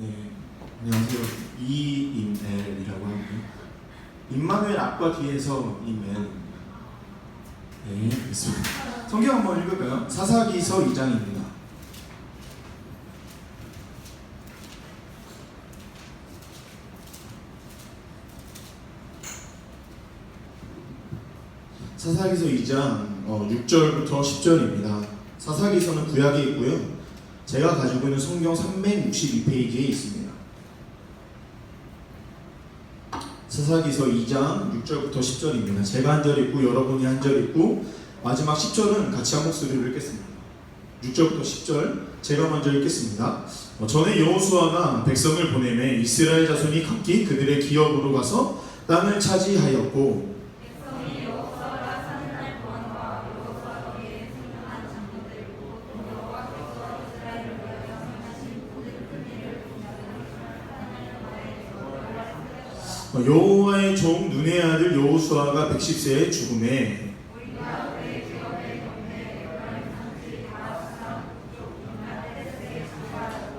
네, 안녕하세요. 이임엘이라고 하고요. 임마누엘 앞과 뒤에서 임엘. 네, 됐습니다. 성경 한번 읽을까요? 사사기서 2장입니다. 사사기서 2장 6절부터 10절입니다. 사사기서는 구약에 있고요. 제가 가지고 있는 성경 362페이지에 있습니다. 사사기서 2장 6절부터 10절입니다. 제가 한 절 읽고 여러분이 한 절 읽고 마지막 10절은 같이 한 목소리로 읽겠습니다. 6절부터 10절 제가 먼저 읽겠습니다. 전에 여호수아가 백성을 보내매 이스라엘 자손이 각기 그들의 기업으로 가서 땅을 차지하였고 여호와의 종 눈의 아들 여호수아가 110세에 죽음에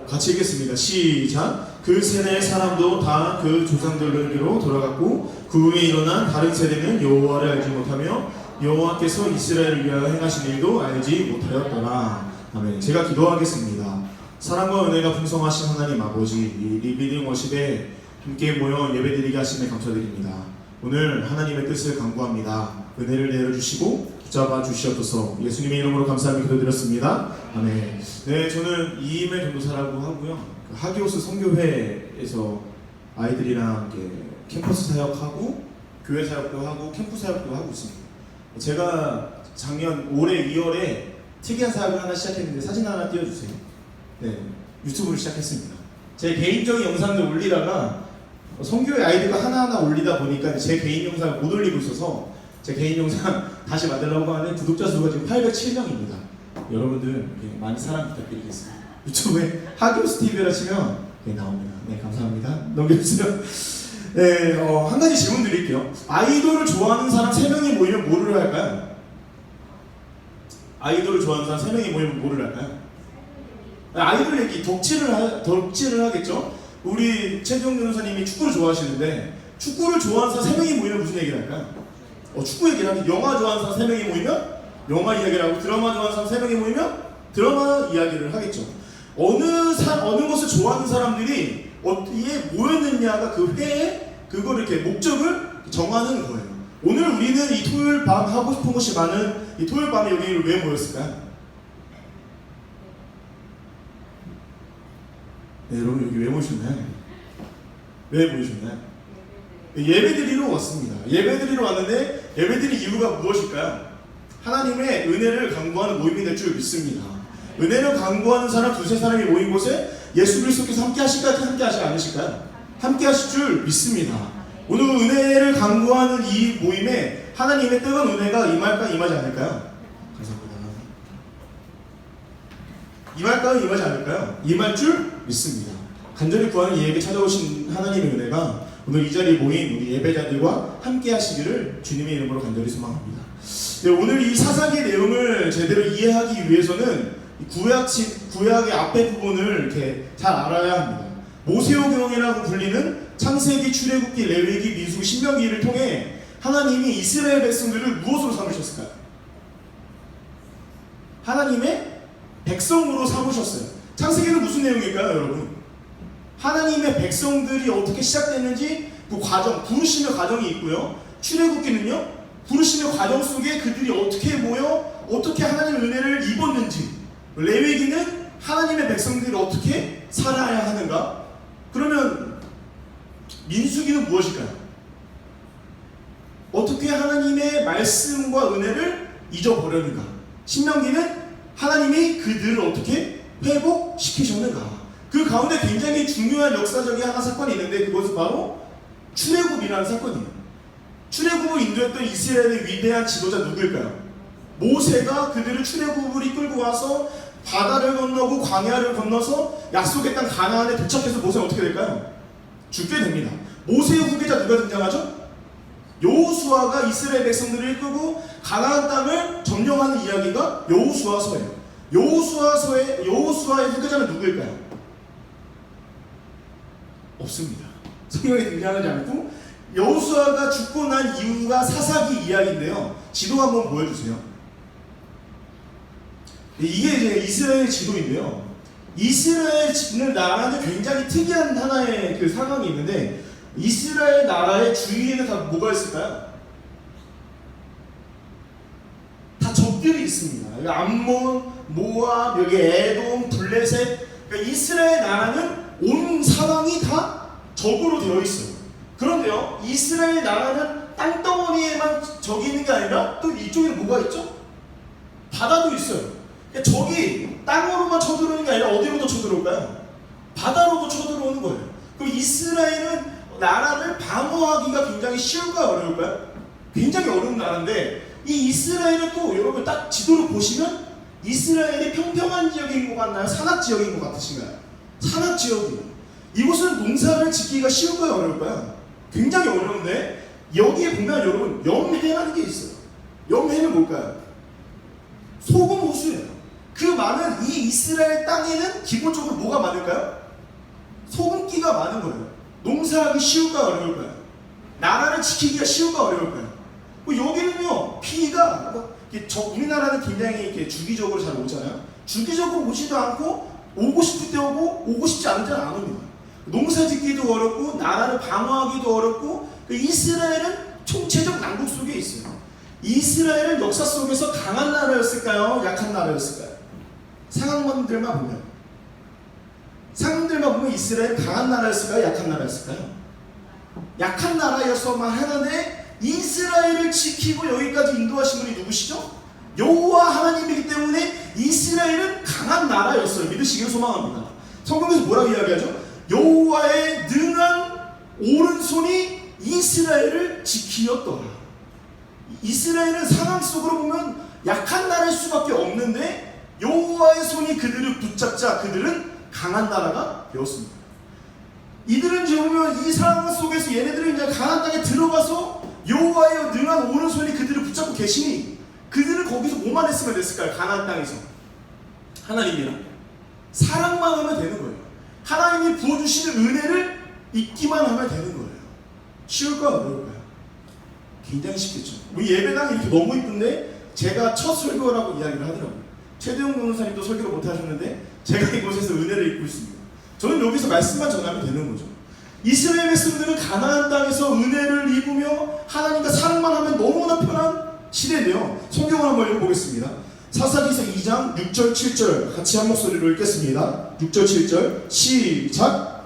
같이 읽겠습니다. 시작. 그 세대의 사람도 다 그 조상들에게로 돌아갔고 그 후에 일어난 다른 세대는 여호와를 알지 못하며 여호와께서 이스라엘을 위하여 행하신 일도 알지 못하였더라. 아멘. 제가 기도하겠습니다. 사랑과 은혜가 풍성하신 하나님 아버지, 이 리비딩 워십에 함께 모여 예배드리게 하심에 감사드립니다. 오늘 하나님의 뜻을 간구합니다. 은혜를 내려주시고 붙잡아 주시옵소서. 예수님의 이름으로 감사하며 기도드렸습니다. 아멘. 네, 저는 이임의 전도사라고 하고요. 하기오스 선교회에서 아이들이랑 캠퍼스 사역하고 교회 사역도 하고 캠프 사역도 하고 있습니다. 제가 작년 올해 2월에 특이한 사역을 하나 시작했는데 사진 하나 띄워주세요. 네, 유튜브를 시작했습니다. 제 개인적인 영상을 올리다가 선교회 아이들과 하나하나 올리다 보니까 제 개인 영상을 못 올리고 있어서 제 개인 영상 다시 만들려고 하는 구독자 수가 지금 807명입니다. 여러분들 많이 사랑 부탁드리겠습니다. 유튜브에 하기오스 TV라 치면 나옵니다. 네, 감사합니다. 넘겨주세요. 네, 한 가지 질문 드릴게요. 아이돌을 좋아하는 사람 3명이 모이면 뭐를 할까요? 아이돌을 좋아하는 사람 3명이 모이면 뭐를 할까요? 아이돌 얘기 덕질을 하겠죠? 우리 최종 변호사님이 축구를 좋아하시는데 축구를 좋아하는 사람 3명이 모이면 무슨 얘기를 할까요? 축구 얘기를 하면 영화 좋아하는 사람 3명이 모이면 영화 이야기를 하고 드라마 좋아하는 사람 3명이 모이면 드라마 이야기를 하겠죠. 어느 것을 좋아하는 사람들이 어디에 모였느냐가 그 회에 그걸 이렇게 목적을 정하는 거예요. 오늘 우리는 이 토요일 밤 하고 싶은 것이 많은 이 토요일 밤에 여기를 왜 모였을까요? 네, 여러분 여기 왜 모셨나요? 왜 모이셨나요? 예배드리러 왔습니다. 예배드리러 왔는데 예배드릴 이유가 무엇일까요? 하나님의 은혜를 간구하는 모임이 될 줄 믿습니다. 은혜를 간구하는 사람 두세 사람이 모인 곳에 예수 그리스도께서 함께 하실까요? 함께 하지 않으실까요? 함께 하실 줄 믿습니다. 오늘 은혜를 간구하는 이 모임에 하나님의 뜨거운 은혜가 임할까 임하지 않을까요? 감사합니다. 임할까요? 임하지 않을까요? 임할 줄 믿습니다. 간절히 구하는 이에게 찾아오신 하나님의 은혜가 오늘 이 자리에 모인 우리 예배자들과 함께 하시기를 주님의 이름으로 간절히 소망합니다. 네, 오늘 이 사사기의 내용을 제대로 이해하기 위해서는 구약의 앞에 부분을 이렇게 잘 알아야 합니다. 모세오경이라고 불리는 창세기, 출애굽기, 레위기, 민수기, 신명기를 통해 하나님이 이스라엘 백성들을 무엇으로 삼으셨을까요? 하나님의 백성으로 삼으셨어요. 창세기는 무슨 내용일까요, 여러분? 하나님의 백성들이 어떻게 시작됐는지 그 과정, 부르심의 과정이 있고요. 출애굽기는요, 부르심의 과정 속에 그들이 어떻게 모여 어떻게 하나님의 은혜를 입었는지, 레위기는 하나님의 백성들이 어떻게 살아야 하는가. 그러면 민수기는 무엇일까요? 어떻게 하나님의 말씀과 은혜를 잊어버렸는가. 신명기는 하나님이 그들을 어떻게 회복시키셨는가. 그 가운데 굉장히 중요한 역사적인 하나 사건이 있는데 그것은 바로 출애굽이라는 사건이에요. 출애굽을 인도했던 이스라엘의 위대한 지도자 누구일까요? 모세가 그들을 출애굽을 이끌고 와서 바다를 건너고 광야를 건너서 약속의 땅 가나안에 도착해서 모세는 어떻게 될까요? 죽게 됩니다. 모세의 후계자 누가 등장하죠? 여호수아가 이스라엘 백성들을 이끌고 가나안 땅을 점령하는 이야기가 여호수아서예요. 여호수아의 후계자는 누구일까요? 없습니다. 성경에 등장하지 않고 여호수아가 죽고 난 이유가 사사기 이야기인데요. 지도 한번 보여주세요. 이게 이제 이스라엘 지도인데요. 이스라엘 나라는 굉장히 특이한 하나의 그 상황이 있는데 이스라엘 나라의 주위에는 다 뭐가 있을까요? 다 적들이 있습니다. 여기 암몬, 모압, 여기 에돔, 블레셋. 그러니까 이스라엘 나라는 온 상황이 다 적으로 되어 있어요. 그런데요, 이스라엘 나라는 땅덩어리에만 적이 있는 게 아니라 또 이쪽에는 뭐가 있죠? 바다도 있어요. 그러니까 적이 땅으로만 쳐들어오는 게 아니라 어디로도 쳐들어올까요? 바다로도 쳐들어오는 거예요. 그럼 이스라엘은 나라를 방어하기가 굉장히 쉬울까요? 어려울까요? 굉장히 어려운 나라인데 이 이스라엘은 또 여러분 딱 지도를 보시면 이스라엘이 평평한 지역인 것 같나요? 산악 지역인 것 같으신가요? 산악 지역이에요. 이곳은 농사를 짓기가 쉬울까요? 어려울까요? 굉장히 어려운데 여기에 보면 여러분 염해라는 게 있어요. 염해는 뭘까요? 소금 호수예요. 그 많은 이 이스라엘 땅에는 기본적으로 뭐가 많을까요? 소금기가 많은 거예요. 농사하기 쉬울까요? 어려울까요? 나라를 지키기가 쉬울까요? 어려울까요? 여기는요, 피가 우리나라는 굉장히 이렇게 주기적으로 잘 오잖아요. 주기적으로 오지도 않고 오고 싶을 때 오고 오고 싶지 않을 때는 안 옵니다. 농사 짓기도 어렵고 나라를 방어하기도 어렵고 이스라엘은 총체적 난국 속에 있어요. 이스라엘은 역사 속에서 강한 나라였을까요? 약한 나라였을까요? 상황들만 보면 이스라엘 강한 나라였을까요? 약한 나라였을까요? 약한 나라였어만 하는데 이스라엘을 지키고 여기까지 인도하신 분이 누구시죠? 여호와 하나님이기 때문에 이스라엘은 강한 나라였어요. 믿으시기를 소망합니다. 성경에서 뭐라고 이야기하죠? 여호와의 능한 오른손이 이스라엘을 지키었더라. 이스라엘은 상황 속으로 보면 약한 나라일 수밖에 없는데 여호와의 손이 그들을 붙잡자 그들은 강한 나라가 되었습니다. 이들은 지금 이 상황 속에서 얘네들은 이제 강한 땅에 들어가서 여호와의 능한 오른손이 그들을 붙잡고 계시니 그들은 거기서 뭐만 했으면 됐을까요? 가나안 땅에서 하나님이랑 사랑만 하면 되는 거예요. 하나님이 부어주시는 은혜를 잊기만 하면 되는 거예요. 쉬울까요? 어려울까요? 굉장히 쉽겠죠. 우리 예배당이 이렇게 너무 이쁜데 제가 첫 설교라고 이야기를 하더라고요. 최대웅 변호사님도 설교를 못하셨는데 제가 이곳에서 은혜를 입고 있습니다. 저는 여기서 말씀만 전하면 되는 거죠. 이스라엘 백성들은 가나안 땅에서 은혜를 입으며 하나님과 사랑만 하면 너무나 편한 시대인데요. 성경을 한번 읽어보겠습니다. 사사기서 2장 6절 7절 같이 한 목소리로 읽겠습니다. 6절 7절 시작.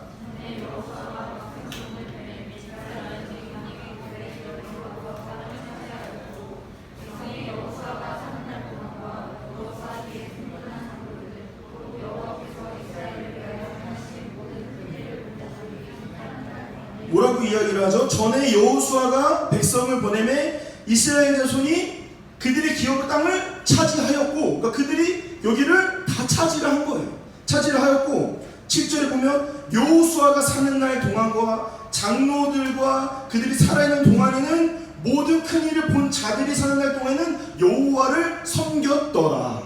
뭐라고 이야기를 하죠? 전에 여호수아가 백성을 보내매 이스라엘 자손이 그들의 기업 땅을 차지하였고, 그러니까 그들이 여기를 다 차지를 한 거예요. 차지를 하였고 7절에 보면 여호수아가 사는 날 동안과 장로들과 그들이 살아있는 동안에는 모든 큰 일을 본 자들이 사는 날 동안에는 여호와를 섬겼더라.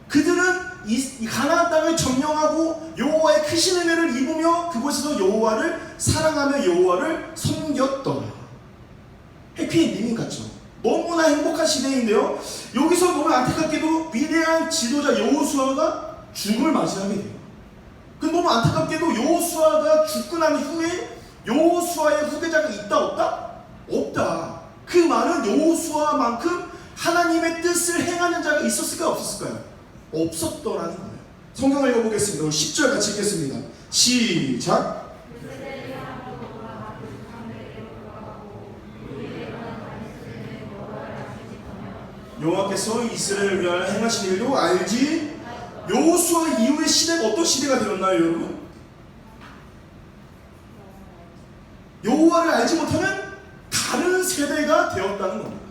그들은 이 가나안 땅을 점령하고 여호와의 크신 은혜를 입으며 그곳에서 여호와를 사랑하며 여호와를 섬겼더라. 해피엔딩 같죠. 너무나 행복한 시대인데요. 여기서 너무 안타깝게도 위대한 지도자 여호수아가 죽음을 맞이하게 돼요. 그 너무 안타깝게도 여호수아가 죽고 난 후에 여호수아의 후계자가 있다 없다? 없다. 그 말은 여호수아만큼 하나님의 뜻을 행하는 자가 있었을까요? 없었을까요? 없었더라는 거예요. 성경을 읽어보겠습니다. 10절 같이 읽겠습니다. 시작. 여호와께서 이스라엘을 위하여 행하신 일도 알지? 여호수아 이후의 시대가 어떤 시대가 되었나요, 여러분? 여호와를 알지 못하는 다른 세대가 되었다는 겁니다.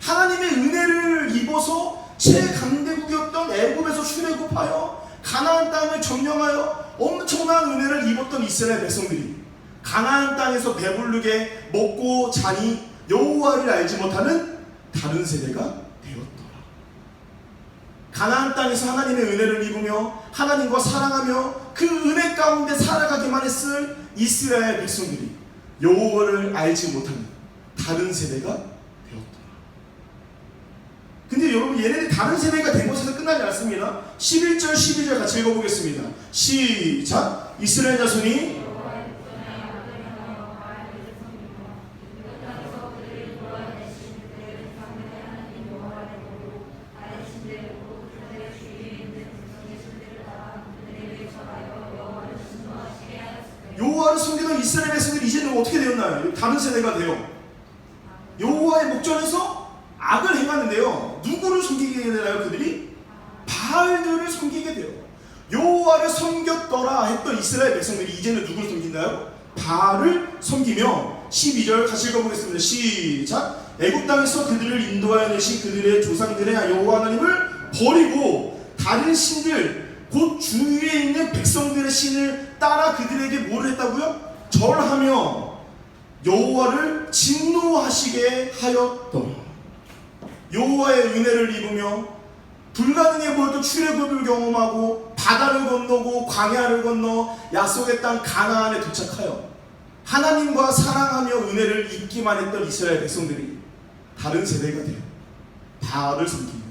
하나님의 은혜를 입어서 최강대국이었던 애굽에서 출애굽하여 가나안 땅을 점령하여 엄청난 은혜를 입었던 이스라엘 백성들이 가나안 땅에서 배부르게 먹고 자니 여호와를 알지 못하는 다른 세대가 되었더라. 가나안 땅에서 하나님의 은혜를 입으며 하나님과 사랑하며 그 은혜 가운데 살아가기만 살아냈을 이스라엘 백성들이 여호와를 알지 못하는 다른 세대가 되었더라. 근데 여러분, 얘네들이 다른 세대가 된 것에서 끝나지 않습니다. 11절 12절 같이 읽어보겠습니다. 시작. 이스라엘 자손이 여호와를 섬기던 이스라엘 백성들이 이제는 어떻게 되었나요? 다른 세대가 돼요. 여호와의 목전에서 악을 행하는데요. 누구를 섬기게 되나요? 그들이 바알들을 섬기게 돼요. 여호와를 섬겼더라 했던 이스라엘 백성들이 이제는 누구를 섬긴다요? 바알을 섬기며 12절 같이 읽어보겠습니다. 시작. 애굽 땅에서 그들을 인도하여 내신 그들의 조상들의 여호와 하나님을 버리고 다른 신들 곧 주위에 있는 백성들의 신을 따라 그들에게 뭘 했다고요? 절하며 여호와를 진노하시게 하였더라. 여호와의 은혜를 입으며 불가능해 보여도 출애굽을 경험하고 바다를 건너고 광야를 건너 약속의 땅 가나안에 도착하여 하나님과 사랑하며 은혜를 입기만 했던 이스라엘 백성들이 다른 세대가 되어 바알을 섬기며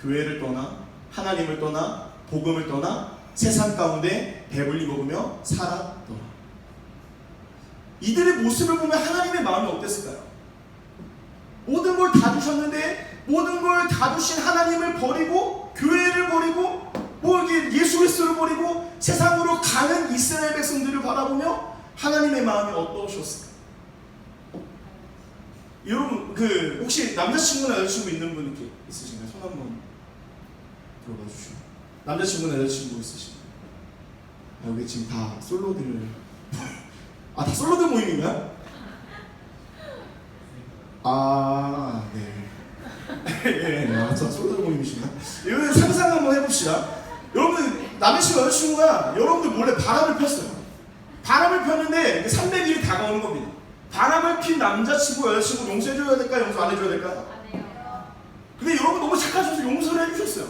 교회를 떠나 하나님을 떠나 복음을 떠나 세상 가운데 배불리 먹으며 살았더라. 이들의 모습을 보면 하나님의 마음이 어땠을까요? 모든 걸 다 주셨는데 모든 걸 다 주신 하나님을 버리고 교회를 버리고 예수 그리스도를 버리고 세상으로 가는 이스라엘 백성들을 바라보며 하나님의 마음이 어떠셨을까요? 여러분, 혹시 남자친구나 여자친구 있는 분 이렇게 있으신가요? 손 한번 들어봐 주시고. 남자친구나 여자친구 있으신가요? 여기 지금 다 솔로들 다 솔로들 모임인가요? 네. 저 솔로들 모임이신가요? 이거 상상 한번 해봅시다. 여러분, 남자친구 여자친구가 여러분들 몰래 바람을 폈어요. 바람을 폈는데 300일이 다가오는 겁니다. 바람을 핀 남자친구 여자친구 용서해줘야 될까요? 용서 안 해줘야 될까요? 안 해요. 근데 여러분 너무 착하셔서 용서를 해주셨어요.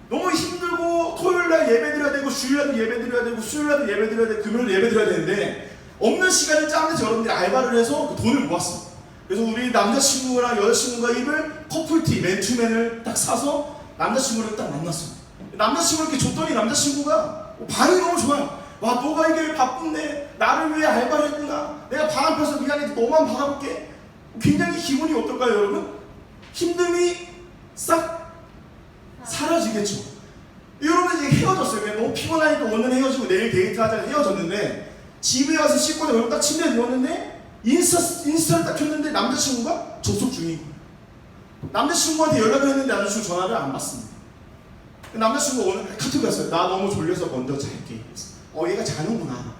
너무 힘들고 토요일날 예배 드려야 되고 주일날도 예배 드려야 되고 수요일날도 예배 드려야 되고 금요일 예배 드려야 되는데 없는 시간을 짜면서 여러분들이 알바를 해서 그 돈을 모았어. 그래서 우리 남자친구랑 여자친구가 입을 커플티 맨투맨을 딱 사서 남자친구를 딱 만났어. 남자친구를 이렇게 줬더니 남자친구가 반응이 너무 좋아요. 와, 너가 이게 바쁜데 나를 위해 알바를 했구나. 내가 바람 펴서 미안해, 너만 바라볼게. 굉장히 기분이 어떨까요, 여러분? 힘듦이 싹 사라지겠죠. 여러분, 이제 헤어졌어요. 그냥 너무 피곤하니까 오늘 헤어지고 내일 데이트하자 헤어졌는데 집에 와서 씻고 여러분 딱 침대에 누웠는데 인스타를 딱 켰는데 남자친구가 접속 중인 거예요. 남자친구한테 연락을 했는데 남자친구 전화를 안 받습니다. 남자친구가 오늘 카톡이 왔어요. 나 너무 졸려서 먼저 잘게. 얘가 자는구나.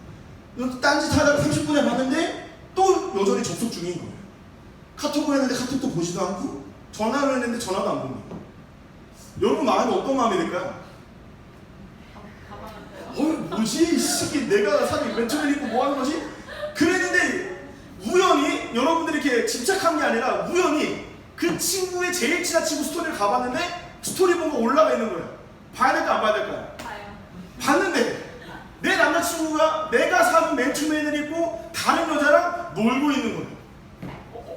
딴짓 하다가 30분에 봤는데 또 여전히 접속 중인 거예요. 카톡을 했는데 카톡도 보지도 않고 전화를 했는데 전화도 안 봅니다. 여러분 마음이 어떤 마음이 될까요? 뭐지? 이 새끼 내가 사실 맨투맨 입고 뭐 하는 거지? 그랬는데 우연히 여러분들이 이렇게 집착한 게 아니라 우연히 그 친구의 제일 친한 친구 스토리를 가봤는데 스토리 보고 올라가 있는 거예요. 봐야 될까 안 봐야 될까요? 봐요. 봤는데 내 남자친구가 내가 사는 맨투맨을 입고 다른 여자랑 놀고 있는 거예요.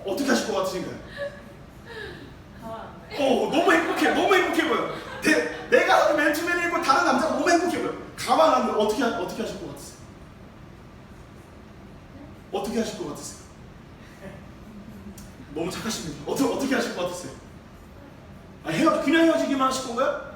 어떻게 하실 것 같으신가요? 가만 안 돼. 너무 행복해. 너무 행복해 보여. 내가 사는 맨투맨을 입고 다른 남자가 너무 행복해 보여. 가만 안 돼. 어떻게 하실 것 같으세요? 어떻게 하실 것 같으세요? 너무 착하십니다. 어떻게 하실 것 같으세요? 그냥 헤어지기만 하실 건가요?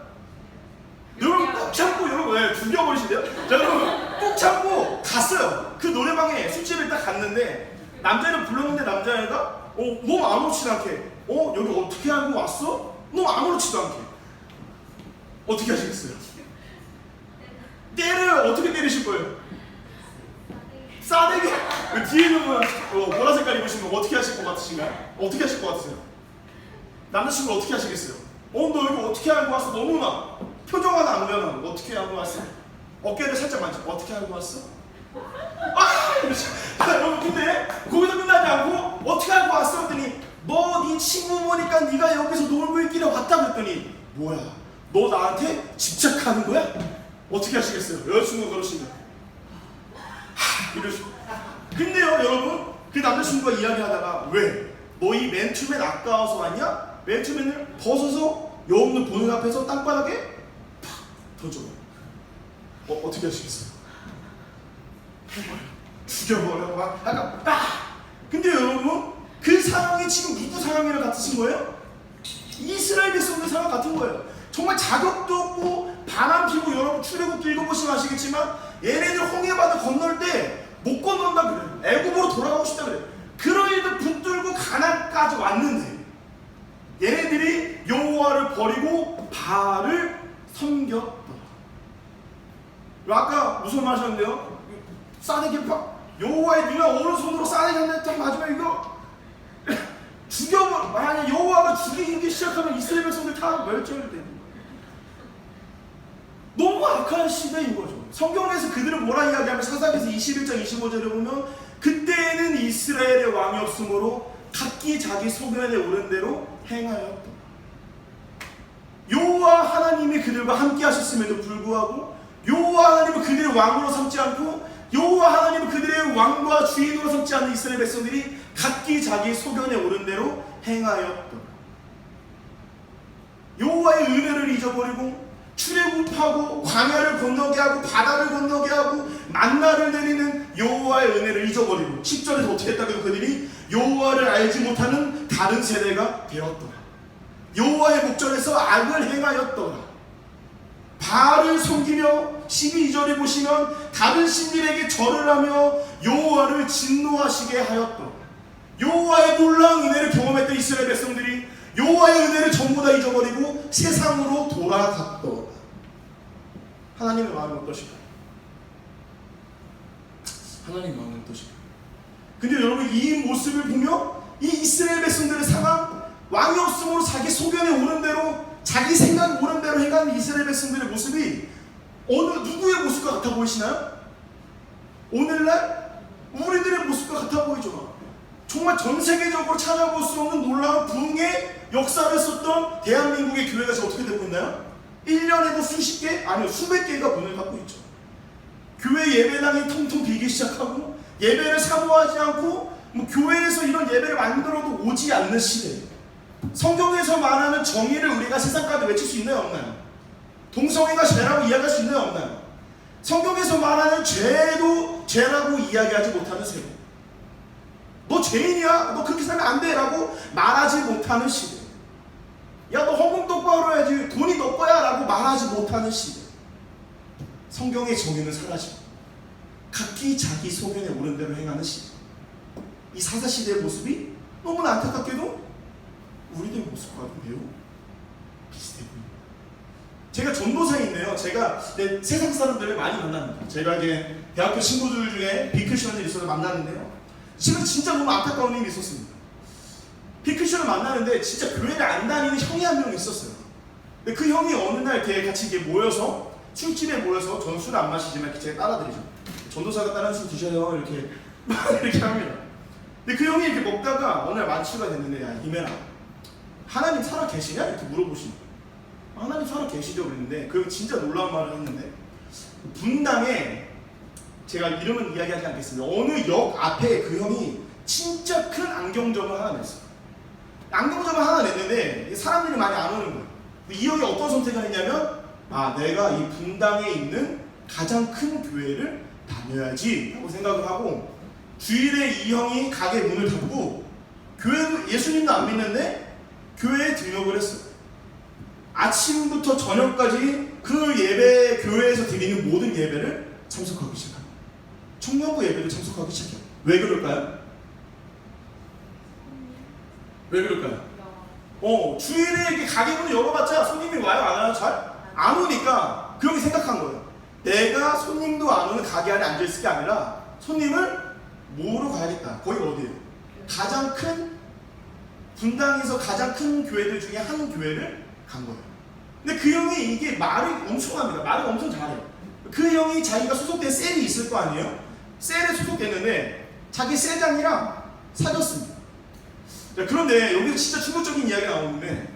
여러분 꾹 참고 여러분 죽여버리신대요? 자, 여러분 꾹 참고 갔어요. 그 노래방에 술집에 딱 갔는데 남자를 불렀는데 남자애가 너무 아무렇지도 않게 여기 어떻게 알고 왔어? 너무 아무렇지도 않게 어떻게 하시겠어요? 때를 어떻게 때리실 거예요? 싸대기? 뒤에 있는 분 보라 색깔 입으신 분 어떻게 하실 것 같으신가요? 어떻게 하실 것 같으세요? 남자친구 어떻게 하시겠어요? 너 여기 어떻게 알고 왔어? 너무나 표정 하나 안 변하고 어떻게 알고 왔어? 어깨를 살짝 만져. 어떻게 알고 왔어? 여러분 근데 거기서 끝나지 않고 어떻게 알고 왔어? 했더니 너 네 친구 보니까 네가 여기서 놀고 있길래 왔다 그랬더니 뭐야? 너 나한테 집착하는 거야? 어떻게 하시겠어요? 여자친구 그러시면 근데요 여러분 그 남자친구가 이야기하다가 왜? 너희 맨투맨 아까워서 왔냐? 맨투맨을 벗어서 여없는 보는 앞에서 땅바닥에 팍 던져요. 어떻게 하시겠어요? 죽여버려 막 약간 빡! 근데 여러분 그 상황이 지금 누구 상황이랑 같으신 거예요? 이스라엘 백성들 상황 같은 거예요. 정말 자격도 없고 바람 피고 여러분 출애굽기 읽어보시면 아시겠지만 얘네들 홍해바다 건널 때 못 건넌다 그래요. 애굽으로 돌아가고 싶다 그래요. 그런 일들 붙들고 가나안까지 왔는데 얘네들이 여호와를 버리고 바알을 섬겼더라. 아까 무슨 말 하셨는데요? 싸대기 팍 여호와의 누나 오른손으로 싸대기 한 대 딱 맞으면 이거 죽여버 만약 여호와가 죽이기 시작하면 이스라엘 백성들 다 멸절되는 거예요. 너무 악한 시대인 거죠. 성경에서 그들은 뭐라 이야기하면 사사기서 21장 25절에 보면 그때에는 이스라엘의 왕이 없으므로 각기 자기 소견에 오른 대로 행하였다. 여호와 하나님이 그들과 함께 하셨음에도 불구하고 여호와 하나님은 그들의 왕으로 삼지 않고 여호와 하나님은 그들의 왕과 주인으로 삼지 않는 이스라엘 백성들이 각기 자기 소견에 오른 대로 행하였다. 여호와의 은혜를 잊어버리고 출애굽하고 광야를 건너게 하고 바다를 건너게 하고 만나를 내리는 여호와의 은혜를 잊어버리고 10절에서 어떻게 했다고 그들이 여호와를 알지 못하는 다른 세대가 되었더라. 여호와의 목전에서 악을 행하였더라. 바알을 섬기며 12절에 보시면 다른 신들에게 절을 하며 여호와를 진노하시게 하였더라. 여호와의 놀라운 은혜를 경험했던 이스라엘 백성들이 여호와의 은혜를 전부 다 잊어버리고 세상으로 돌아갔더라. 하나님의 마음이 어떠실까요? 하나님의 마음이 어떠실까요? 근데 여러분 이 모습을 보며 이 이스라엘 백성들의 상황 왕이 없으므로 자기 소견에 오른 대로 자기 생각에 오른 대로 해가는 이스라엘 백성들의 모습이 어느 누구의 모습과 같아 보이시나요? 오늘날 우리들의 모습과 같아 보이죠. 정말 전 세계적으로 찾아볼 수 없는 놀라운 부흥의 역사를 썼던 대한민국의 교회가 지금 어떻게 되고 있나요? 1년에도 수십 개, 아니요 수백 개가 문을 닫고 있죠. 교회 예배당이 텅텅 비기 시작하고 예배를 사모하지 않고 뭐 교회에서 이런 예배를 만들어도 오지 않는 시대예요. 성경에서 말하는 정의를 우리가 세상까지 외칠 수 있나요 없나요? 동성애가 죄라고 이야기할 수 있나요 없나요? 성경에서 말하는 죄도 죄라고 이야기하지 못하는 세대. 너 죄인이야? 너 그렇게 살면 안 돼 라고 말하지 못하는 시대. 야 너 헌금 똑바로 해야지 돈이 너 거야 라고 말하지 못하는 시대. 성경의 정의는 사라지고 각기 자기 소견에 오른 대로 행하는 시대. 이 사사시대의 모습이 너무나 안타깝게도 우리들 모습과도 매우 비슷해 보입니다. 제가 전도사인데요. 제가 세상 사람들을 많이 만납니다. 제가 이제 대학교 친구들 중에 비크션을 있어서 만나는데요. 지금 진짜 너무 안타까운 일이 있었습니다. 비크션을 만나는데 진짜 교회를 안 다니는 형이 한 명 있었어요. 근데 그 형이 어느 날 이렇게 같이 이렇게 모여서 술집에 모여서 저는 술 안 마시지만 이렇게 제가 따라드리죠. 전도사가 다른 술 드셔요 이렇게 이렇게 합니다. 근데 그 형이 이렇게 먹다가 어느 날 만취가 됐는데 야 이매라 하나님 살아 계시냐? 이렇게 물어보시는 거예요. 하나님 살아 계시죠? 그랬는데 그 형 진짜 놀라운 말을 했는데 분당에 제가 이름은 이야기하지 않겠습니다. 어느 역 앞에 그 형이 진짜 큰 안경점을 하나 냈어요. 안경점을 하나 냈는데 사람들이 많이 안 오는 거예요. 이 형이 어떤 선택을 했냐면 내가 이 분당에 있는 가장 큰 교회를 다녀야지 하고 생각을 하고 주일에 이 형이 가게 문을 닫고 교회도 예수님도 안 믿는데 교회에 등록을 했어요. 아침부터 저녁까지 그 예배 교회에서 드리는 모든 예배를 참석하기 시작합니다. 청년부 예배를 참석하기 시작해요. 왜 그럴까요? 왜 그럴까요? 주일에 이렇게 가게 문을 열어봤자 손님이 와요 안 와요? 잘? 안 오니까 그 형이 생각한 거예요. 내가 손님도 안 오는 가게 안에 앉아있을 게 아니라 손님을 모으러 가야겠다. 거기 어디예요? 가장 큰 분당에서 가장 큰 교회들 중에 한 교회를 간 거예요. 근데 그 형이 이게 말이 엄청납니다. 말을 엄청 잘해요. 그 형이 자기가 소속된 셀이 있을 거 아니에요? 셀에 소속됐는데 자기 셀장이랑 사귀었습니다. 자, 그런데 여기서 진짜 충격적인 이야기가 나오는데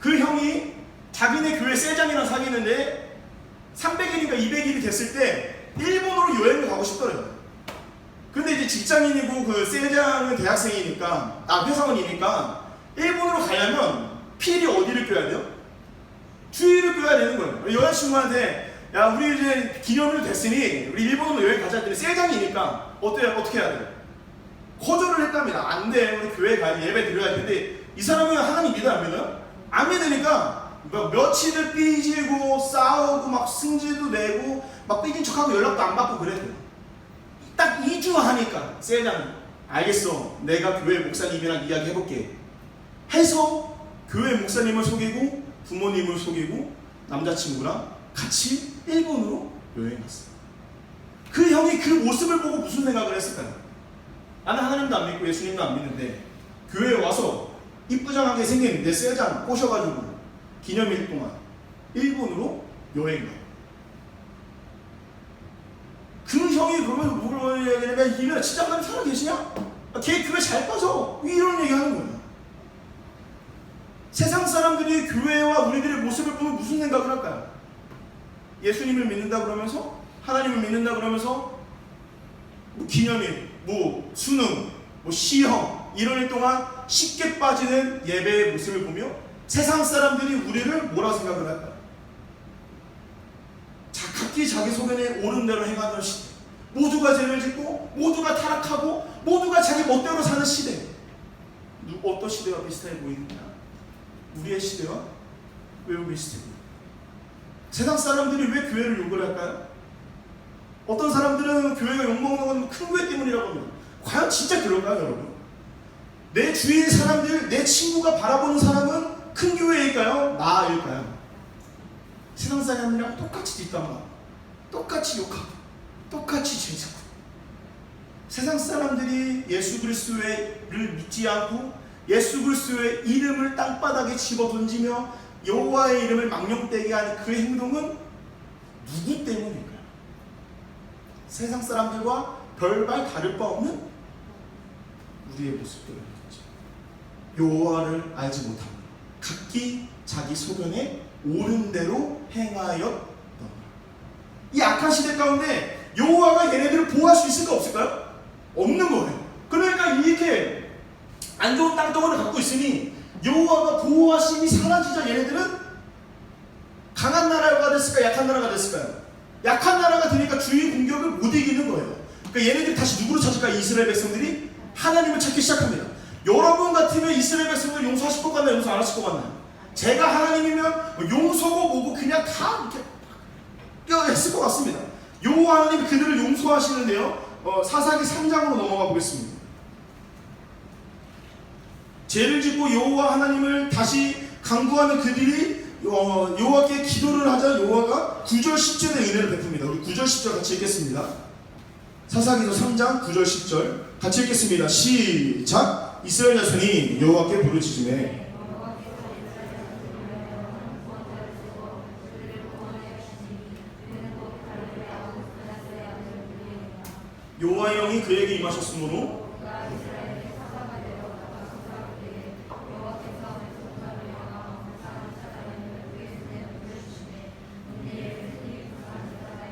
그 형이 자기네 교회 셀장이랑 사귀는데 300일인가 200일이 됐을 때 일본으로 여행을 가고 싶더래요. 같이 직장인이고 그 세장은 대학생이니까 회사원이니까 일본으로 가려면 필히 어디를 껴야 돼요? 주의를 껴야 되는 거예요. 여자친구한테 야 우리 이제 기념일 됐으니 우리 일본으로 여행 가자 했더니 세장이니까 어떻게 해야 돼요? 거절을 했답니다. 안 돼. 우리 교회 가야 예배 드려야 되는데 이 사람은 하나님 믿어 안 믿어요? 안 믿으니까 며칠을 삐지고 싸우고 막 승질도 내고 막 삐진 척하고 연락도 안 받고 그랬대요. 딱 2주 하니까 세장이 알겠어. 내가 교회 목사님이랑 이야기해볼게 해서 교회 목사님을 속이고 부모님을 속이고 남자친구랑 같이 일본으로 여행 갔어요. 그 형이 그 모습을 보고 무슨 생각을 했을까요? 나는 하나님도 안 믿고 예수님도 안 믿는데 교회에 와서 이쁘장하게 생긴 내 세장 꼬셔가지고 기념일 동안 일본으로 여행 가요. 그 형이 그러면서 뭘 얘기하냐면 이래 진짜 하나님 살아 계시냐? 걔 교회 잘 빠져 이런 얘기 하는 거예요. 세상 사람들이 교회와 우리들의 모습을 보면 무슨 생각을 할까요? 예수님을 믿는다 그러면서 하나님을 믿는다 그러면서 뭐 기념일, 뭐 수능, 뭐 시험 이런 일 동안 쉽게 빠지는 예배의 모습을 보며 세상 사람들이 우리를 뭐라 생각을 할까요? 각기 자기 소견에 옳은 대로 행하는 시대, 모두가 죄를 짓고 모두가 타락하고 모두가 자기 멋대로 사는 시대. 어떤 시대와 비슷해 보이느냐? 우리의 시대와 외국의 시대입니다. 세상 사람들이 왜 교회를 욕을 할까요? 어떤 사람들은 교회가 욕먹는 건 큰 교회 때문이라고 합니다. 과연 진짜 그런가요, 여러분? 내 주위의 사람들, 내 친구가 바라보는 사람은 큰 교회일까요? 나일까요? 세상 사람이랑 똑같이 뒷담화, 똑같이 욕하고, 똑같이 죄짓고. 세상 사람들이 예수 그리스도를 믿지 않고 예수 그리스도의 이름을 땅바닥에 집어던지며 여호와의 이름을 망령되게 하는 그 행동은 누구 때문일까요? 세상 사람들과 별반 다를 바 없는 우리의 모습들을 여호와를 알지 못하고 각기 자기 소견에 옳은 대로 행하였더라. 이 악한 시대 가운데 여호와가 얘네들을 보호할 수 있을까 없을까요? 없는 거예요. 그러니까 이렇게 안 좋은 땅덩어리를 갖고 있으니 여호와가 보호하심이 사라지자 얘네들은 강한 나라가 됐을까 약한 나라가 됐을까요? 약한 나라가 되니까 주의 공격을 못 이기는 거예요. 그러니까 얘네들이 다시 누구를 찾을까? 이스라엘 백성들이 하나님을 찾기 시작합니다. 여러분 같으면 이스라엘 백성들 용서하실 것 같나요? 용서 안 하실 것 같나요? 제가 하나님이면 용서고 뭐고 그냥 다 이렇게 했을 것 같습니다. 여호와 하나님이 그들을 용서하시는데요. 사사기 3장으로 넘어가 보겠습니다. 죄를 짓고 여호와 하나님을 다시 강구하는 그들이 여호와께 기도를 하자 여호와가 9절 10절의 은혜를 베풉니다. 우리 9절 10절 같이 읽겠습니다. 사사기서 3장 9절 10절 같이 읽겠습니다. 시작. 이스라엘 자손이 여호와께 부르짖으매 여호와의 영이 그에게 임하셨으므로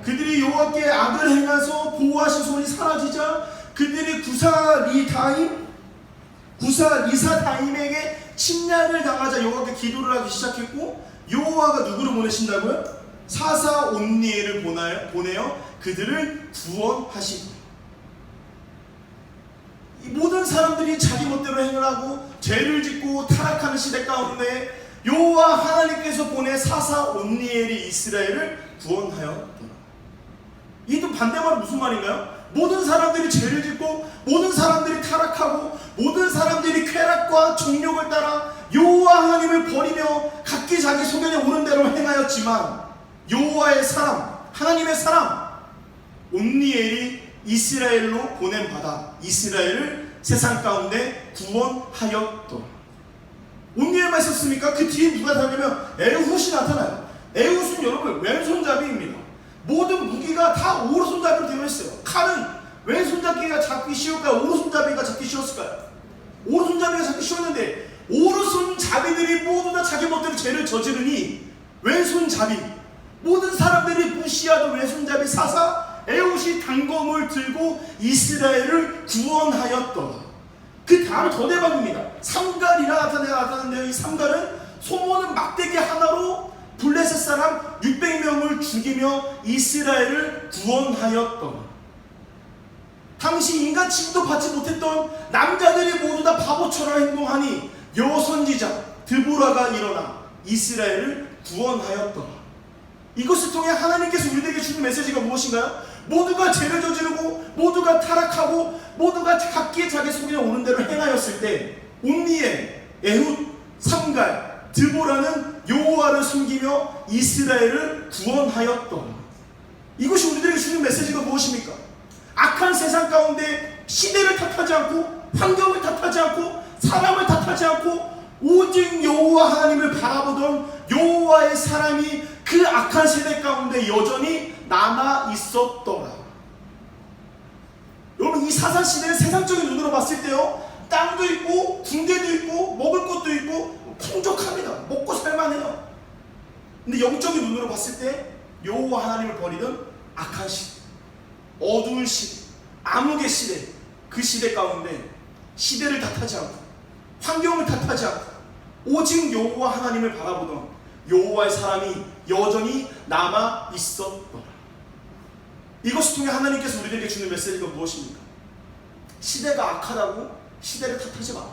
그들이 여호와께 악을 행해서 보호하신 손이 사라지자 그들이 구사리사다임에게 침략을 당하자 여호와께 기도를 하기 시작했고 여호와가 누구를 보내신다고요? 사사 온니엘을 보내어 그들을 구원하시고 이 모든 사람들이 자기 멋대로 행을 하고 죄를 짓고 타락하는 시대 가운데 여호와 하나님께서 보내 사사 온니엘이 이스라엘을 구원하였더라. 이 또 반대말은 무슨 말인가요? 모든 사람들이 죄를 짓고 모든 사람들이 타락하고 모든 사람들이 쾌락과 정욕을 따라 여호와 하나님을 버리며 각기 자기 소견에 오른 대로 행하였지만 여호와의 사람, 하나님의 사람 온니엘이 이스라엘로 보냄받아 이스라엘을 세상 가운데 구원하였더라. 온니엘만 있었습니까? 그 뒤에 누가 나타나면 에훗이 나타나요. 에훗은 여러분 왼손잡이입니다. 모든 무기가 다 오른손잡이로 되어 있어요. 칼은 왼손잡이가 잡기 쉬울까요? 오른손잡이가 잡기 쉬웠을까요? 오른손잡이가 잡기 쉬웠는데 오른손잡이들이 모두 다 자기 멋대로 죄를 저지르니 왼손잡이 모든 사람들이 무시하던 왼손잡이 사사 에훗이 단검을 들고 이스라엘을 구원하였더라. 그 다음 더 대박입니다. 삼갈이라 나타나는데요. 이 삼갈은 소모는 막대기 하나로 블레셋 사람 600명을 죽이며 이스라엘을 구원하였더라. 당시 인간치도 받지 못했던 남자들이 모두 다 바보처럼 행동하니 여선지자 드보라가 일어나 이스라엘을 구원하였더라. 이것을 통해 하나님께서 우리에게 주는 메시지가 무엇인가요? 모두가 죄를 저지르고 모두가 타락하고 모두가 각기 자기 속에 오는 대로 행하였을 때 온니엘, 에훗, 삼갈, 드보라는 여호와를 숨기며 이스라엘을 구원하였더라. 이것이 우리들에게 주는 메시지가 무엇입니까? 악한 세상 가운데 시대를 탓하지 않고 환경을 탓하지 않고 사람을 탓하지 않고 오직 여호와 하나님을 바라보던 여호와의 사람이 그 악한 세대 가운데 여전히 남아 있었더라. 여러분, 이 사사 시대는 세상적인 눈으로 봤을 때요, 땅도 있고 군대도 있고 먹을 것도 있고 풍족합니다. 먹고 살만해요. 근데 영적인 눈으로 봤을 때 여호와 하나님을 버리던 악한 시대, 어두운 시대, 암흑의 시대, 그 시대 가운데 시대를 탓하지 않고 환경을 탓하지 않고 오직 여호와 하나님을 바라보던 여호와의 사람이 여전히 남아 있었더라. 이것을 통해 하나님께서 우리에게 주는 메시지가 무엇입니까? 시대가 악하다고 시대를 탓하지 마라.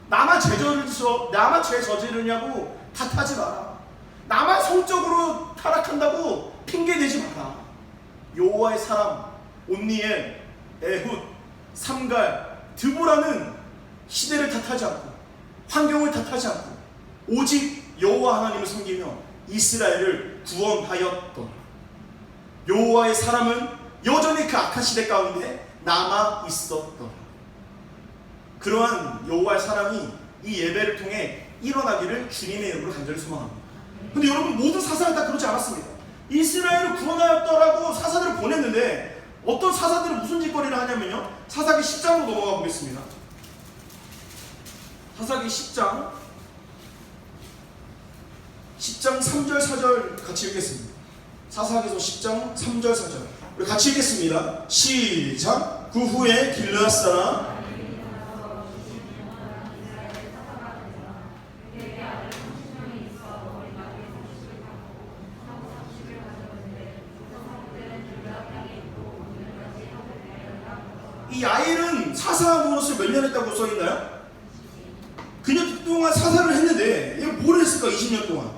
나만 죄 저지르냐고 탓하지 마라. 나만 성적으로 타락한다고 핑계대지 마라. 여호와의 사람 온니엘, 에훗, 삼갈, 드보라는 시대를 탓하지 않고 환경을 탓하지 않고 오직 여호와 하나님을 섬기며 이스라엘을 구원하였더라. 여호와의 사람은 여전히 그 악한 시대 가운데 남아 있었더라. 그러한 여호와의 사람이 이 예배를 통해 일어나기를 주님의 이름으로 간절히 소망합니다. 근데 여러분, 모든 사사는 다 그렇지 않았습니다. 이스라엘을 구원하였더라고 사사들을 보냈는데 어떤 사사들은 무슨 짓거리를 하냐면요, 사사기 10장으로 넘어가 보겠습니다. 사사기 10장 3절 4절 같이 읽겠습니다. 사사기서 10장 3절 4절 우리 같이 읽겠습니다. 시작. 그 후에 길르앗 사람 이 야일은 사사 노릇을 몇 년 했다고 써있나요? 그년 동안 사사를 했는데 얘 뭘 했을까? 20년 동안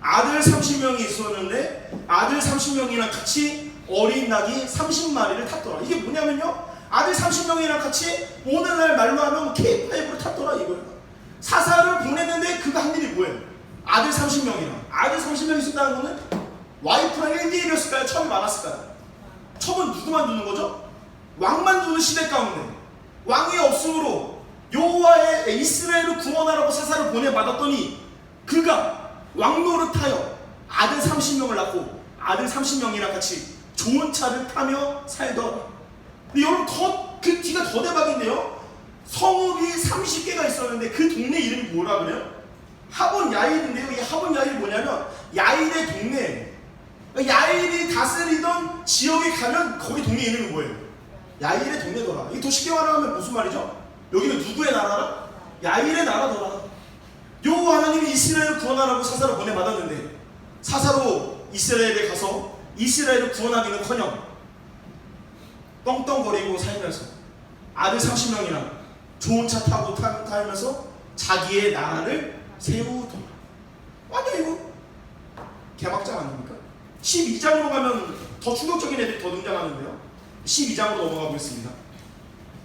아들 30명이 있었는데 아들 30명이랑 같이 어린 낙이 30마리를 탔더라. 이게 뭐냐면요, 아들 30명이랑 같이 오늘날 말로 하면 K5를 탔더라 이거예요. 사사를 보냈는데 그가 한 일이 뭐예요? 아들 30명이랑 아들 30명 있었다는 거는 와이프랑 1대1이었을까요? 첩이 많았을까요? 첩은 누구만 두는 거죠? 왕만 두는 시대 가운데 왕이 없으므로 여호와의 이스라엘을 구원하라고 사사를 보내받았더니 그가 왕노릇하여 아들 30명을 낳고 아들 30명이랑 같이 좋은 차를 타며 살더라. 근데 여러분, 그 뒤가 더 대박인데요, 성읍이 30개가 있었는데 그 동네 이름이 뭐라 그래요? 하본 야일인데요. 이 하본 야일이 뭐냐면 야일의 동네, 야일이 다스리던 지역에 가면 거기 동네 이름이 뭐예요? 야일의 동네더라. 이게 더 쉽게 말하면 무슨 말이죠? 여기는 누구의 나라라? 야일의 나라더라. 여호와 하나님이 이스라엘을 구원하라고 사사를 보내받았는데 사사로 이스라엘에 가서 이스라엘을 구원하기는커녕 떵떵거리고 살면서 아들 30명이랑 좋은 차 타고 타면서 자기의 나라를 세우더라. 완전 이거 개막장 아닙니까? 12장으로 가면 더 충격적인 애들이 더 등장하는데요, 12장으로 넘어가 보겠습니다.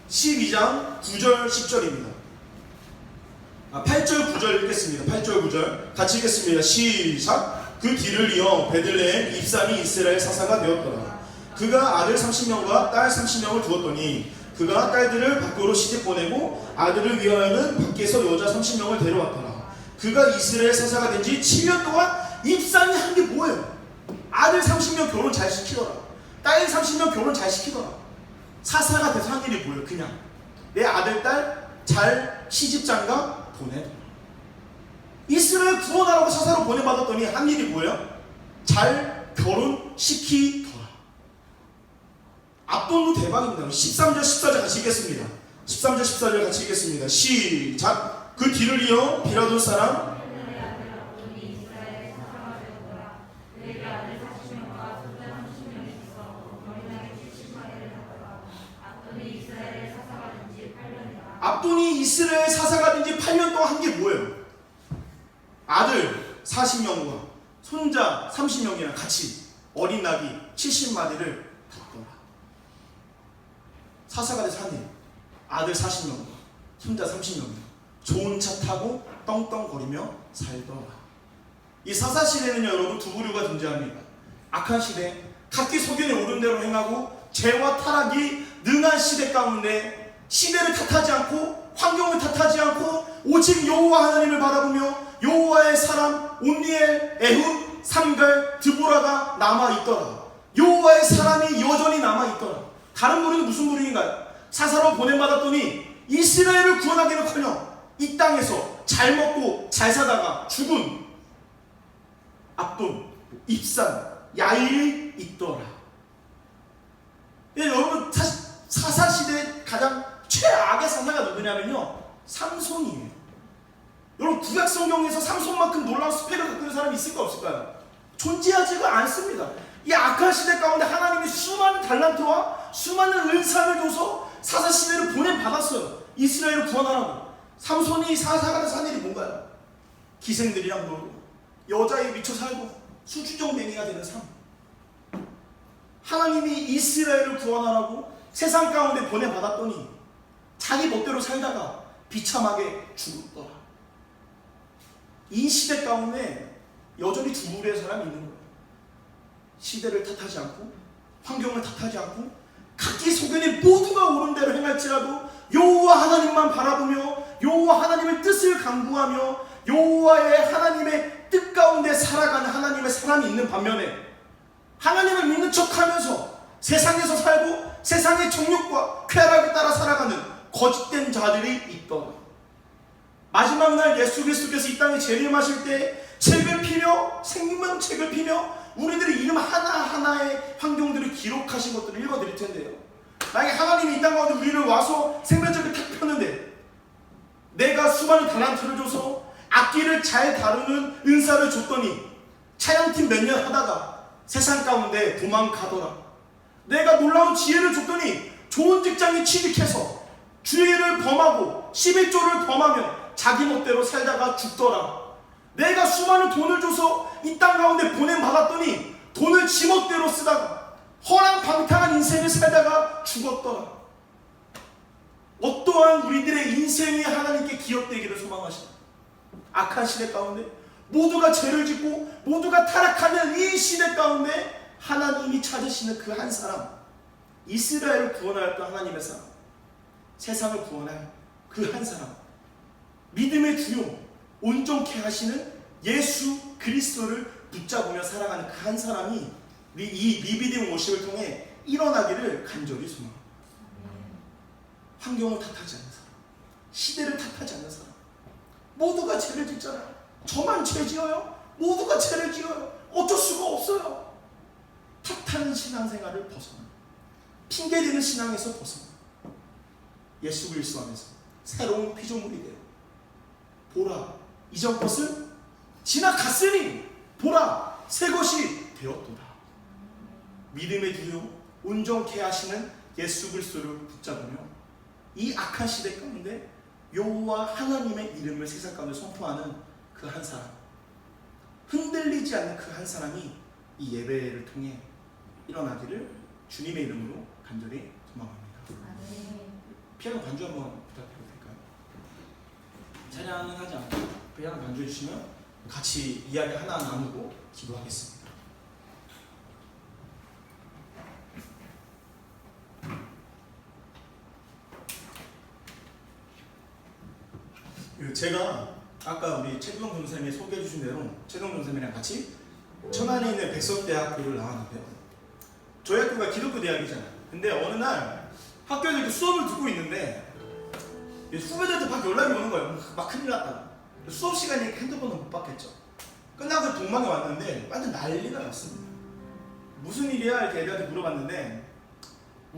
12장 9절 10절입니다. 8절 9절 읽겠습니다. 8절 9절 같이 읽겠습니다. 시작. 그 뒤를 이어 베들레헴 입산이 이스라엘 사사가 되었더라. 그가 아들 30명과 딸 30명을 두었더니 그가 딸들을 밖으로 시집 보내고 아들을 위하여는 밖에서 여자 30명을 데려왔더라. 그가 이스라엘 사사가 된 지 7년 동안 입산이 한 게 뭐예요? 아들 30명 결혼 잘 시키더라. 딸 30명 결혼 잘 시키더라. 사사가 돼서 한 일이 뭐예요? 그냥 내 아들, 딸 잘 시집장가 보내더라. 이스라엘 구원하라고 사사로 보내받았더니 한 일이 뭐예요? 잘 결혼시키더라. 압돈도 대박입니다. 13절 14절 같이 읽겠습니다. 13절 14절 같이 읽겠습니다. 시작. 그 뒤를 이어 비라돈 사람 압돈이 이스라엘 사사가 된 지 8년 동안 한 게 뭐예요? 아들 40명과 손자 30명이랑 같이 어린 나귀 70마리를 탔더라. 사사가 돼서 한 일. 아들 40명과 손자 30명과 좋은 차 타고 떵떵거리며 살더라. 이 사사 시대는요, 여러분 두 부류가 존재합니다. 악한 시대, 각기 소견에 오른 대로 행하고 죄와 타락이 능한 시대 가운데 시대를 탓하지 않고 환경을 탓하지 않고 오직 여호와 하나님을 바라보며 여호와의 사람 온니엘, 에훗, 삼갈, 드보라가 남아있더라. 여호와의 사람이 여전히 남아있더라. 다른 부류는 무슨 부류인가요? 사사로 보냄받았더니 이스라엘을 구원하기는커녕 이 땅에서 잘 먹고 잘 사다가 죽은 압돈, 입산, 야일이 있더라. 예, 여러분 사사시대의 가장 최악의 사사가 누구냐면요, 삼손이에요. 여러분 구약성경에서 삼손만큼 놀라운 스펙을 갖고 있는 사람이 있을까 없을까요? 존재하지가 않습니다. 이 악한 시대 가운데 하나님이 수많은 달란트와 수많은 은사를 줘서 사사시대를 보내받았어요. 이스라엘을 구원하라고. 삼손이 사사가 돼서 한 일이 뭔가요? 기생들이랑 놀고 여자에 미쳐 살고 수주정뱅이가 되는 삶. 하나님이 이스라엘을 구원하라고 세상 가운데 보내받았더니 자기 멋대로 살다가 비참하게 죽었더라. 이 시대 가운데 여전히 두 부류의 사람이 있는 거예요. 시대를 탓하지 않고 환경을 탓하지 않고 각기 소견에 모두가 옳은 대로 행할지라도 여호와 하나님만 바라보며 여호와 하나님의 뜻을 강구하며 여호와의 하나님의 뜻 가운데 살아가는 하나님의 사람이 있는 반면에 하나님을 믿는 척하면서 세상에서 살고 세상의 정욕과 쾌락을 따라 살아가는 거짓된 자들이 있더라. 마지막 날 예수 그리스도께서 이 땅에 재림하실 때 책을 피며 생명책을 피며 우리들의 이름 하나하나의 환경들을 기록하신 것들을 읽어드릴 텐데요, 만약에 하나님이 이 땅 가운데 우리를 와서 생명책을 탁 폈는데 내가 수많은 달란트를 줘서 악기를 잘 다루는 은사를 줬더니 찬양팀 몇 년 하다가 세상 가운데 도망가더라. 내가 놀라운 지혜를 줬더니 좋은 직장에 취직해서 주의를 범하고 11조를 범하며 자기 멋대로 살다가 죽더라. 내가 수많은 돈을 줘서 이 땅 가운데 보냄받았더니 돈을 지멋대로 쓰다가 허랑방탕한 인생을 살다가 죽었더라. 어떠한 우리들의 인생이 하나님께 기억되기를 소망하시다. 악한 시대 가운데 모두가 죄를 짓고 모두가 타락하는 이 시대 가운데 하나님이 찾으시는 그 한 사람, 이스라엘을 구원하였던 하나님의 사람, 세상을 구원할 그 한 사람, 믿음의 주요 온전케 하시는 예수 그리스도를 붙잡으며 살아가는 그 한 사람이 이 리비딩 워십을 통해 일어나기를 간절히 소망합니다. 환경을 탓하지 않는 사람, 시대를 탓하지 않는 사람, 모두가 죄를 짓잖아요. 저만 죄 지어요? 모두가 죄를 지어요. 어쩔 수가 없어요. 탓하는 신앙생활을 벗어나, 핑계대는 신앙에서 벗어나 예수 그리스도 안에서 새로운 피조물이 되어 보라, 이전 것은 지나갔으니 보라, 새 것이 되었도다. 믿음의 주요 온전케 하시는 예수 그리스도를 붙잡으며 이 악한 시대 가운데 여호와 하나님의 이름을 세상 가운데 선포하는 그 한 사람, 흔들리지 않는 그 한 사람이 이 예배를 통해 일어나기를 주님의 이름으로 간절히 소망합니다. 피아노 반주 한번 부탁해도 될까요? 찬양은 하지 않고 피아노 반주해 주시면 같이 이야기 하나 나누고 기도하겠습니다. 제가 아까 우리 최동 선생님이 소개해 주신 대로 최동 선생님이랑 같이 천안에 있는 백석대학교를 나왔는데요, 저희 학교가 기독교 대학이잖아요. 근데 어느 날 학교에서 이렇게 수업을 듣고 있는데 후배들한테 막 연락이 오는 거예요. 막 큰일 났다. 수업 시간에 핸드폰을 못 받겠죠. 끝나고 동방에 왔는데 완전 난리가 났습니다. 무슨 일이야? 이렇게 애들한테 물어봤는데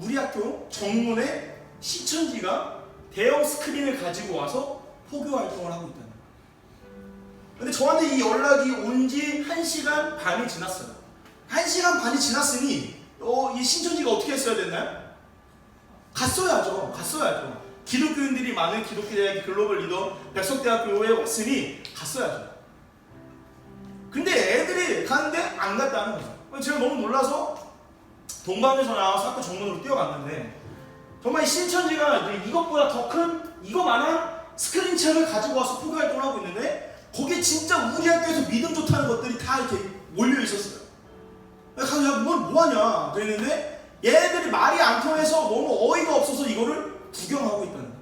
우리 학교 정문에 신천지가 대형 스크린을 가지고 와서 포교 활동을 하고 있다는 거예요. 근데 저한테 이 연락이 온 지 1시간 반이 지났어요. 1시간 반이 지났으니 이 신천지가 어떻게 했어야 됐나요? 갔어야죠. 기독교인들이 많은 기독교대학 글로벌 리더 백석대학교에 왔으니 갔어야죠. 근데 애들이 가는데 안 갔다는 거죠. 제가 너무 놀라서 동방에서 나와서 학교 정문으로 뛰어갔는데 정말 이 신천지가 이것보다 더 큰 이거만한 스크린책을 가지고 와서 포교 활동을 하고 있는데 거기에 진짜 우리 학교에서 믿음 좋다는 것들이 다 이렇게 몰려 있었어요. 가서 야, 뭘 뭐하냐 그랬는데 얘네들이 말이 안 통해서 너무 어이가 없어서 이거를 구경하고 있다는 거예요.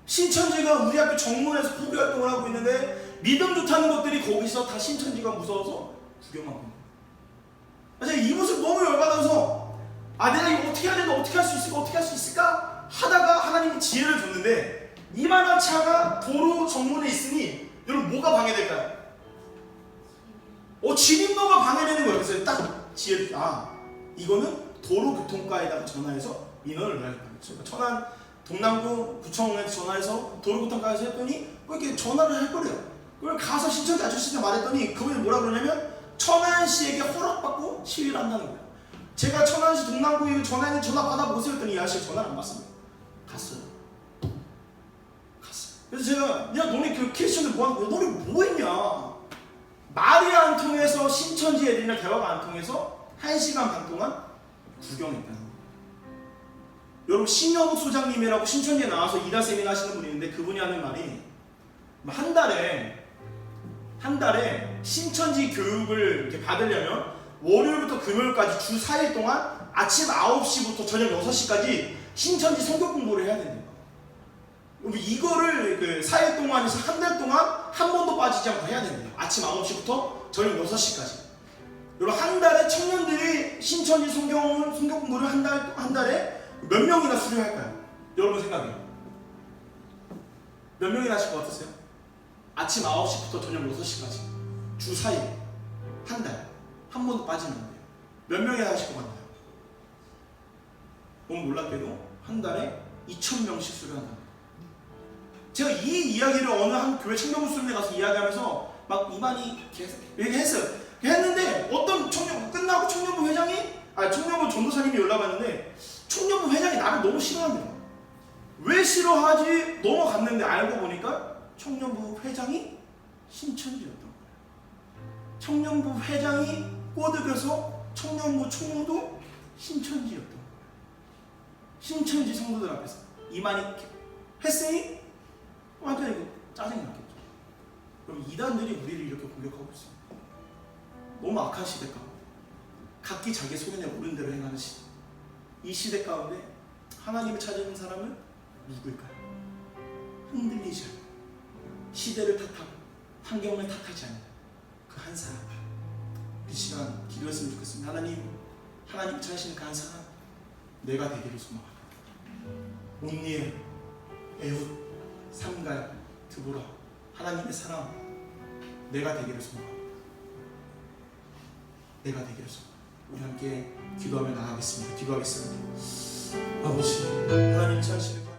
신천지가 우리 학교 정문에서 포교 활동을 하고 있는데 믿음 좋다는 것들이 거기서 다 신천지가 무서워서 구경하고 있는 거예요. 제가 이 모습 너무 열받아서 내가 이거 어떻게 해야 되나 어떻게 할 수 있을까 하다가 하나님이 지혜를 줬는데 이만한 차가 도로 정문에 있으니 여러분 뭐가 방해될까요? 진입로가 방해되는 거예요. 그래서 딱 지혜를 이거는 도로교통과에다가 전화해서 민원을 넣어야겠다. 천안 동남구 구청에 전화해서 도로교통과에서 했더니 이렇게 전화를 해버려요. 그걸 가서 신천지 아저씨한테 말했더니 그분이 뭐라 그러냐면 천안시에게 허락받고 시위를 한다는 거예요. 제가 천안시 동남구에 전화 받아보세요 했더니 이 아저씨가 전화를 안 받습니다. 갔어요. 그래서 제가 야 너네 그 크리스천들 뭐하는 거야? 너네 뭐했냐? 말이 안 통해서 신천지 애들이랑 대화가 안 통해서 1시간 반 동안 구경했다는 거예요. 여러분 신영욱 소장님이라고 신천지에 나와서 이다 세미나 하시는 분이 있는데 그분이 하는 말이 한 달에 신천지 교육을 이렇게 받으려면 월요일부터 금요일까지 주 4일 동안 아침 9시부터 저녁 6시까지 신천지 성경 공부를 해야 된대요. 이거를 그 4일 동안에서 한 달 동안 한 번도 빠지지 않고 해야 된대요. 아침 9시부터 저녁 6시까지. 여러분 한 달에 청년들이 신천지 성경 공부를 한 달에 몇 명이나 수료할까요? 여러분 생각해요. 몇 명이나 하실 것 같으세요? 아침 9시부터 저녁 6시까지 주 4일 한 달 한 번도 빠지면 안 돼요. 몇 명이나 하실 것 같나요? 너무 놀랍게도 한 달에 2,000명씩 수료한다. 제가 이 이야기를 어느 한 교회 청년부 수련회 가서 이야기하면서 막 이만희 얘기했어요. 했는데 어떤 끝나고 청년부 전도사님이 연락 왔는데 청년부 회장이 나를 너무 싫어합니다. 왜 싫어하지? 넘어갔는데 알고 보니까 청년부 회장이 신천지였던 거예요. 청년부 회장이 꼬드겨서 청년부 총무도 신천지였던 거예요. 신천지 성도들 앞에서 이만희 했으니 완전히 이거 짜증이 났겠죠. 그럼 이단들이 우리를 이렇게 공격하고 있어요. 너무 악한 시대 가운데 각기 자기 소견에 옳은 대로 행하는 시대. 이 시대 가운데 하나님을 찾는 사람은 누구일까요? 흔들리지 않고 시대를 탓하고 환경을 탓하지 않는 그 한 사람. 이 시간 기도했으면 좋겠습니다. 하나님 찾으시는 그 한 사람 내가 되기를 소망합니다. 온니엘, 에훗, 삼갈, 드보라 하나님의 사람 내가 되기를 소망합니다. 내가 되기를 소망합니다. 우리 함께 기도하며 나가겠습니다. 기도하겠습니다. 아버지 하나님 찾으시는